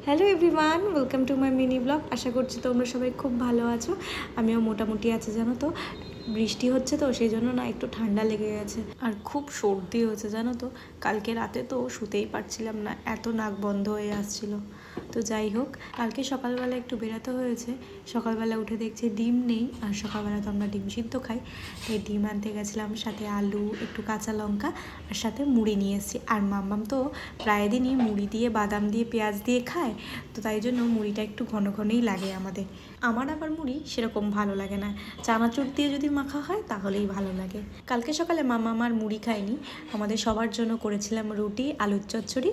Hello everyone, welcome to my mini blog. আশা করছি তোমরা সবাই খুব ভালো আছো। আমিও মোটামুটি আছি, জানো তো। বৃষ্টি হচ্ছে তো সেই জন্য না একটু ঠান্ডা লেগে গেছে আর খুব সর্দি হয়েছে, জানো তো। কালকে রাতে তো শুতেই পারছিলাম না, এত নাক বন্ধ হয়ে আসছিল। তো যাই হোক, কালকে সকালবেলা একটু বেরাতে হয়েছে। সকালবেলা উঠে দেখছি ডিম নেই, আর সকালবেলা তো আমরা ডিম সিদ্ধ খাই, তাই ডিম আনতে গেছিলাম, সাথে আলু, একটু কাঁচা লঙ্কা আর সাথে মুড়ি নিয়ে এসেছি। আর মাম্মাম তো প্রায় দিনই মুড়ি দিয়ে, বাদাম দিয়ে, পেঁয়াজ দিয়ে খায়, তো তাই জন্য মুড়িটা একটু ঘন ঘনই লাগে আমাদের। আমার আবার মুড়ি সেরকম ভালো লাগে না, চানাচুর দিয়ে যদি মাখা হয় তাহলেই ভালো লাগে। কালকে সকালে মামা আমার মুড়ি খায়নি, আমাদের সবার জন্য করেছিলাম রুটি, আলুর চচ্চড়ি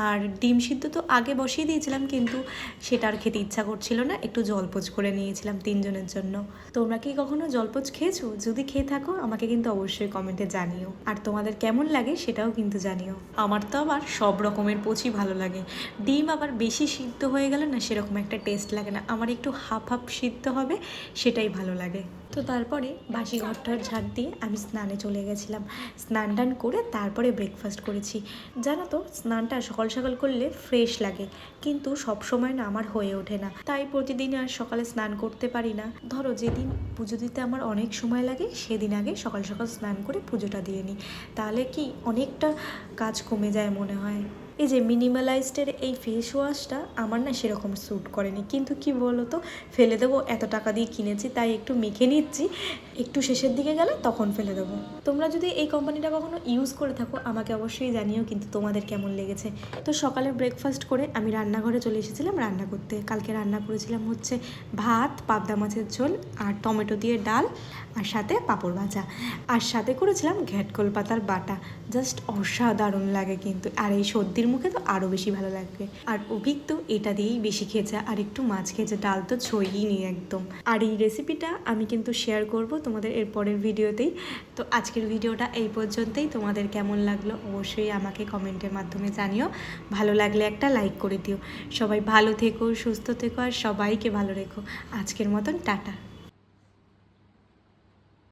আর ডিম সিদ্ধ তো আগে বসিয়ে দিয়েছিলাম, কিন্তু সেটা আর খেতে ইচ্ছা করছিল না, একটু জলপোচ করে নিয়েছিলাম তিনজনের জন্য। তোমরা কি কখনো জলপোচ খেয়েছো? যদি খেয়ে থাকো আমাকে কিন্তু অবশ্যই কমেন্টে জানিও, আর তোমাদের কেমন লাগে সেটাও কিন্তু জানিও। আমার তো আবার সব রকমের পোচই ভালো লাগে। ডিম আবার বেশি সিদ্ধ হয়ে গেলে না সেরকম একটা টেস্ট লাগে না, আমার একটু হাফ হাফ সিদ্ধ হবে, সেটাই ভালো লাগে। তো তারপরে বাসি ঘরটার ঝাড় দিয়ে আমি স্নানে চলে গেছিলাম। স্নান টান করে তারপরে ব্রেকফাস্ট করেছি। জানো তো, স্নানটা সকাল সকাল করলে ফ্রেশ লাগে, কিন্তু সব সময় না আমার হয়ে ওঠে না, তাই প্রতিদিন আর সকালে স্নান করতে পারি না। ধরো যেদিন পুজো দিতে আমার অনেক সময় লাগে সেদিন আগে সকাল সকাল স্নান করে পুজোটা দিয়ে নিই, তাহলে কি অনেকটা কাজ কমে যায় মনে হয়। এই যে মিনিমালাইজডের এই ফেস ওয়াশটা আমার না সেরকম স্যুট করেনি, কিন্তু কি বলো তো, ফেলে দেবো, এত টাকা দিয়ে কিনেছি তাই একটু মেখে নিচ্ছি, একটু শেষের দিকে গেলে তখন ফেলে দেবো। তোমরা যদি এই কোম্পানিটা কখনো ইউজ করে থাকো আমাকে অবশ্যই জানিও কিন্তু তোমাদের কেমন লেগেছে। তো সকালে ব্রেকফাস্ট করে আমি রান্নাঘরে চলে এসেছিলাম রান্না করতে। কালকে রান্না করেছিলাম হচ্ছে ভাত, পাবদা মাছের ঝোল আর টমেটো দিয়ে ডাল, আর সাথে পাঁপড় ভাজা, আর সাথে করেছিলাম ঘ্যাটকোল পাতার বাটা। জাস্ট অসাধারণ লাগে কিন্তু, আর এই সর্দির মুখে তো আরও বেশি ভালো লাগবে। আর অভিক তো এটা দিয়েই বেশি খেয়েছে, আর একটু মাছ খেয়েছে, ডাল তো ছইই নেই একদম। আর এই রেসিপিটা আমি কিন্তু শেয়ার করব তোমাদের এর পরের ভিডিওতেই। তো আজকের ভিডিওটা এই পর্যন্তই। তোমাদের কেমন লাগলো অবশ্যই আমাকে কমেন্টের মাধ্যমে জানিও। ভালো লাগলে একটা লাইক করে দিও। সবাই ভালো থেকো, সুস্থ থেকো, আর সবাইকে ভালো রেখো। আজকের মতন টাটা।